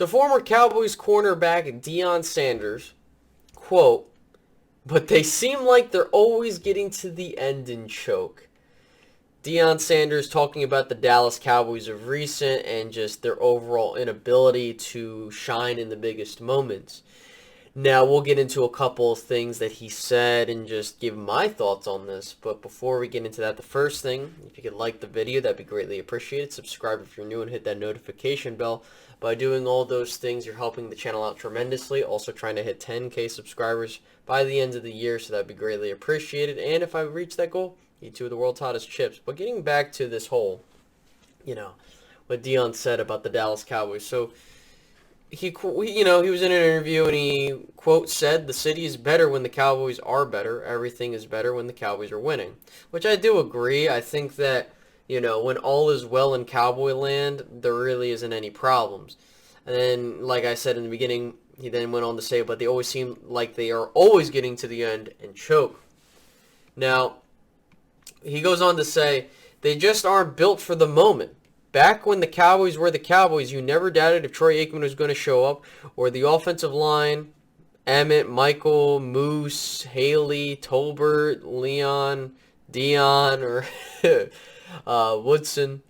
So former Cowboys cornerback Deion Sanders, quote, "But they seem like they're always getting to the end and choke." Deion Sanders talking about the Dallas Cowboys of recent and just their overall inability to shine in the biggest moments. Now, we'll get into a couple of things that he said and just give my thoughts on this. But before we get into that, the first thing, if you could like the video, that'd be greatly appreciated. Subscribe if you're new and hit that notification bell. By doing all those things, you're helping the channel out tremendously. Also trying to hit 10K subscribers by the end of the year, so that'd be greatly appreciated. And if I reach that goal, eat two of the world's hottest chips. But getting back to this whole, what Deion said about the Dallas Cowboys. So, he was in an interview and he, quote, said, "The city is better when the Cowboys are better. Everything is better when the Cowboys are winning." Which I do agree. I think that, when all is well in Cowboy land, there really isn't any problems. And then, like I said in the beginning, he then went on to say, "But they always seem like they are always getting to the end and choke." Now, he goes on to say, "They just aren't built for the moment. Back when the Cowboys were the Cowboys, you never doubted if Troy Aikman was going to show up, or the offensive line, Emmett, Michael, Moose, Haley, Tolbert, Leon, Dion, or Woodson.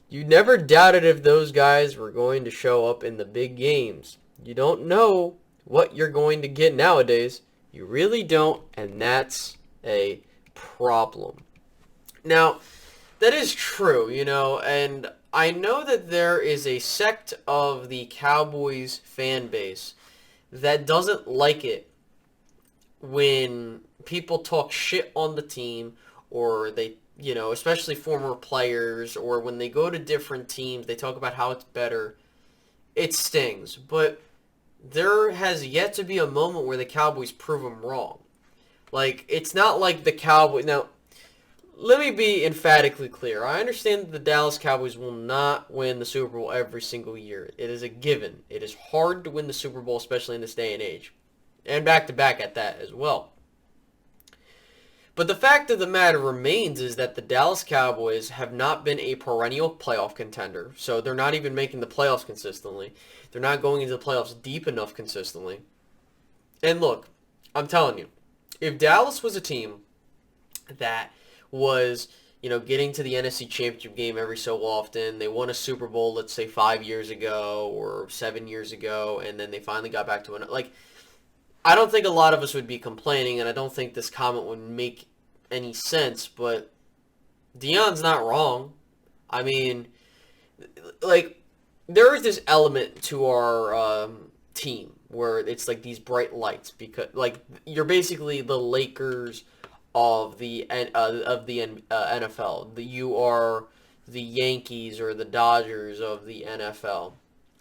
You never doubted if those guys were going to show up in the big games. You don't know what you're going to get nowadays. You really don't, and that's a problem." Now, that is true, and I know that there is a sect of the Cowboys fan base that doesn't like it when people talk shit on the team, or they, especially former players, or when they go to different teams, they talk about how it's better. It stings, but there has yet to be a moment where the Cowboys prove them wrong. Like, it's not like the Cowboys... Now, let me be emphatically clear. I understand that the Dallas Cowboys will not win the Super Bowl every single year. It is a given. It is hard to win the Super Bowl, especially in this day and age. And back-to-back at that as well. But the fact of the matter remains is that the Dallas Cowboys have not been a perennial playoff contender. So they're not even making the playoffs consistently. They're not going into the playoffs deep enough consistently. And look, I'm telling you, if Dallas was a team that was, getting to the NFC Championship game every so often. They won a Super Bowl, let's say 5 years ago or 7 years ago, and then they finally got back to it. Like, I don't think a lot of us would be complaining, and I don't think this comment would make any sense, but Deion's not wrong. I mean, like, there is this element to our team where it's like these bright lights, because, like, you're basically the Lakers of the NFL. You are the Yankees or the Dodgers of the NFL,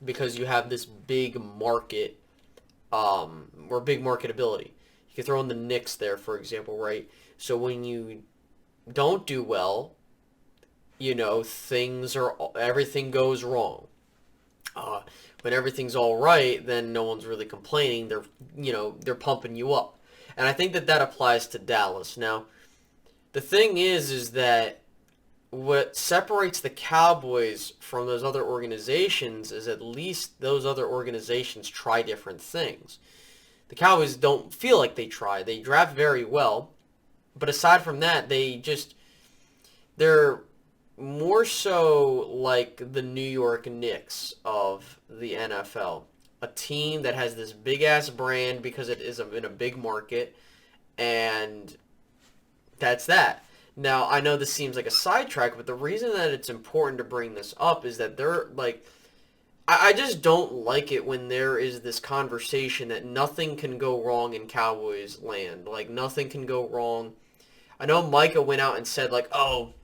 because you have this big market, or big marketability. You can throw in the Knicks there, for example, right? So when you don't do well, everything goes wrong. When everything's all right, then no one's really complaining. They're pumping you up. And I think that applies to Dallas. Now, the thing is that what separates the Cowboys from those other organizations is at least those other organizations try different things. The Cowboys don't feel like they try. They draft very well. But aside from that, they're more so like the New York Knicks of the NFL. A team that has this big-ass brand because it is in a big market, and that's that. Now, I know this seems like a sidetrack, but the reason that it's important to bring this up is that they're, like, I just don't like it when there is this conversation that nothing can go wrong in Cowboys land. Like, nothing can go wrong. I know Micah went out and said, like, oh,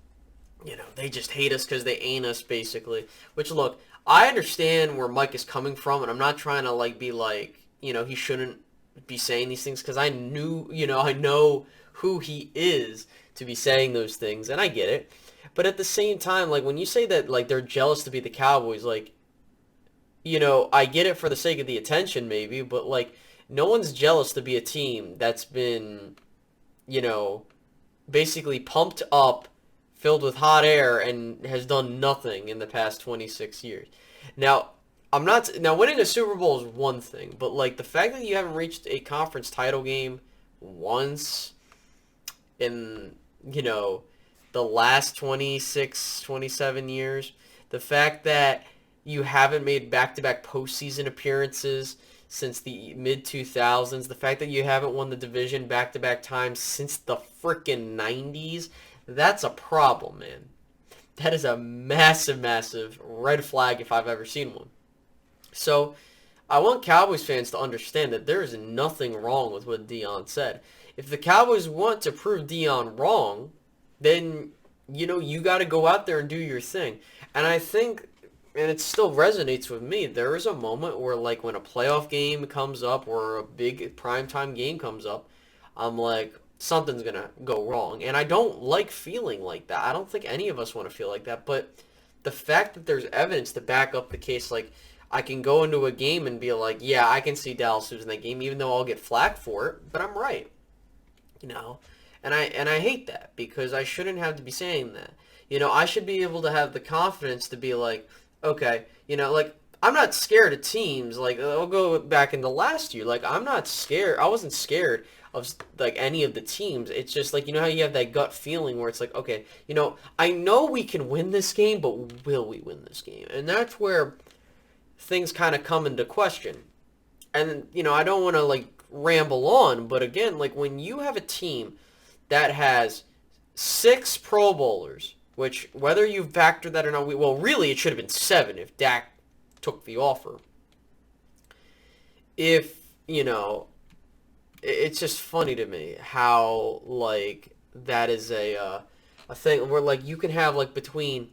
they just hate us because they ain't us, basically. Which, look, I understand where Mike is coming from, and I'm not trying to, be like, he shouldn't be saying these things, because I know who he is to be saying those things, and I get it. But at the same time, like, when you say that, like, they're jealous to be the Cowboys, like, I get it for the sake of the attention, maybe, but, like, no one's jealous to be a team that's been, basically pumped up, filled with hot air, and has done nothing in the past 26 years. Now, I'm not now winning a Super Bowl is one thing, but like the fact that you haven't reached a conference title game once in, the last 26, 27 years, the fact that you haven't made back-to-back postseason appearances since the mid-2000s, the fact that you haven't won the division back-to-back times since the frickin' 90s, that's a problem, man. That is a massive, massive red flag if I've ever seen one. So I want Cowboys fans to understand that there is nothing wrong with what Deion said. If the Cowboys want to prove Deion wrong, then, you got to go out there and do your thing. And I think, and it still resonates with me, there is a moment where, like, when a playoff game comes up or a big primetime game comes up, I'm like, something's going to go wrong. And I don't like feeling like that. I don't think any of us want to feel like that. But the fact that there's evidence to back up the case, like, I can go into a game and be like, yeah, I can see Dallas losing that game, even though I'll get flack for it, but I'm right. And I hate that because I shouldn't have to be saying that. I should be able to have the confidence to be like, okay, like, I'm not scared of teams. Like, I'll go back into last year. Like, I'm not scared. I wasn't scared of, like, any of the teams. It's just, like, how you have that gut feeling where it's like, okay, I know we can win this game, but will we win this game? And that's where things kind of come into question. And, I don't want to, like, ramble on, but again, like, when you have a team that has 6 Pro Bowlers, which, whether you factor that or not, well, really, it should have been 7 if Dak took the offer. If, it's just funny to me how, like, that is a thing where, like, you can have, like, between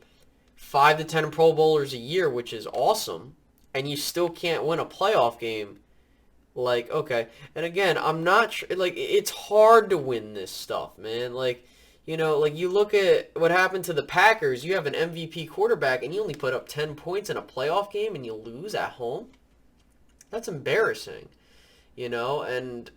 5 to 10 Pro Bowlers a year, which is awesome, and you still can't win a playoff game. Like, okay. And again, I'm not sure, like, it's hard to win this stuff, man. Like, like, you look at what happened to the Packers. You have an MVP quarterback, and you only put up 10 points in a playoff game, and you lose at home. That's embarrassing, and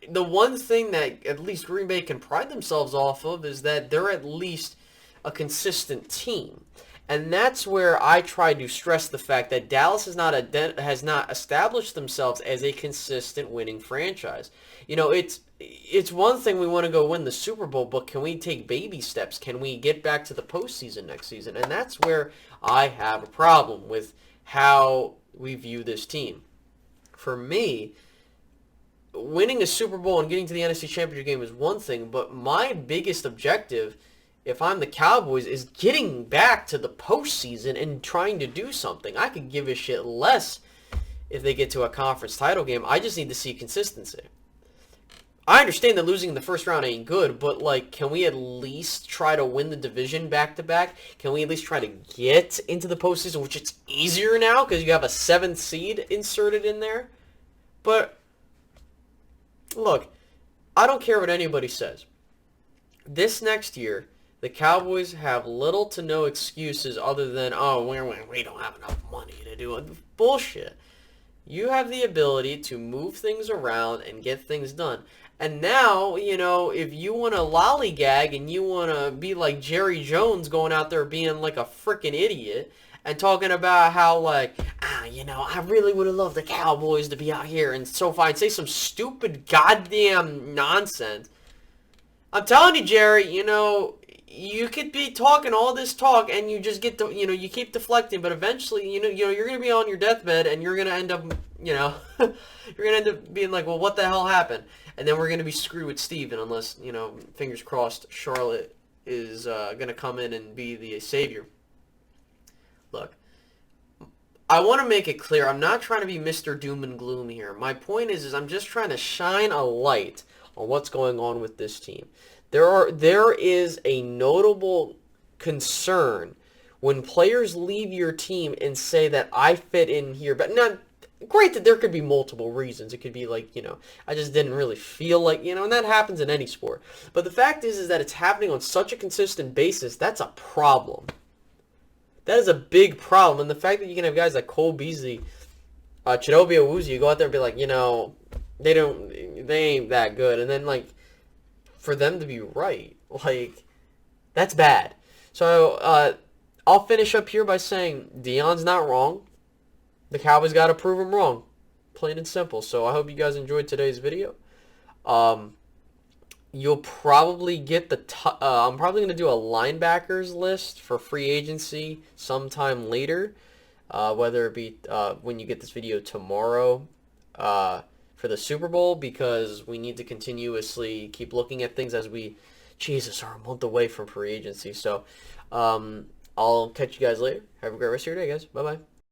the one thing that at least Green Bay can pride themselves off of is that they're at least a consistent team. And that's where I try to stress the fact that Dallas has not established themselves as a consistent winning franchise. It's one thing we want to go win the Super Bowl, but can we take baby steps? Can we get back to the postseason next season? And that's where I have a problem with how we view this team. For me, winning a Super Bowl and getting to the NFC Championship game is one thing, but my biggest objective, if I'm the Cowboys, is getting back to the postseason and trying to do something. I could give a shit less if they get to a conference title game. I just need to see consistency. I understand that losing in the first round ain't good, but, like, can we at least try to win the division back-to-back? Can we at least try to get into the postseason, which it's easier now because you have a 7th seed inserted in there? But, look, I don't care what anybody says. This next year, the Cowboys have little to no excuses other than, we don't have enough money to do it. Bullshit. You have the ability to move things around and get things done. And now, if you want to lollygag and you want to be like Jerry Jones going out there being like a freaking idiot and talking about how, like, I really would have loved the Cowboys to be out here and so fine, say some stupid goddamn nonsense. I'm telling you, Jerry, you could be talking all this talk and you just get to, you keep deflecting, but eventually, you're going to be on your deathbed and you're going to end up, you're going to end up being like, well, what the hell happened? And then we're going to be screwed with Steven unless, fingers crossed, Charlotte is going to come in and be the savior. Look, I want to make it clear, I'm not trying to be Mr. Doom and Gloom here. My point is I'm just trying to shine a light on what's going on with this team. There is a notable concern when players leave your team and say that I fit in here. But not great that there could be multiple reasons. It could be like, I just didn't really feel like, and that happens in any sport. But the fact is that it's happening on such a consistent basis. That's a problem. That is a big problem. And the fact that you can have guys like Cole Beasley, Chidobe Awuzie, you go out there and be like, they ain't that good. And then, like, for them to be right, like, that's bad. So I'll finish up here by saying Deion's not wrong. the Cowboys got to prove them wrong. Plain and simple. So I hope you guys enjoyed today's video. You'll probably get the I'm probably going to do a linebackers list for free agency sometime later, whether it be when you get this video tomorrow for the Super Bowl, because we need to continuously keep looking at things as we, Jesus, are a month away from free agency. So I'll catch you guys later. Have a great rest of your day, guys. Bye-bye.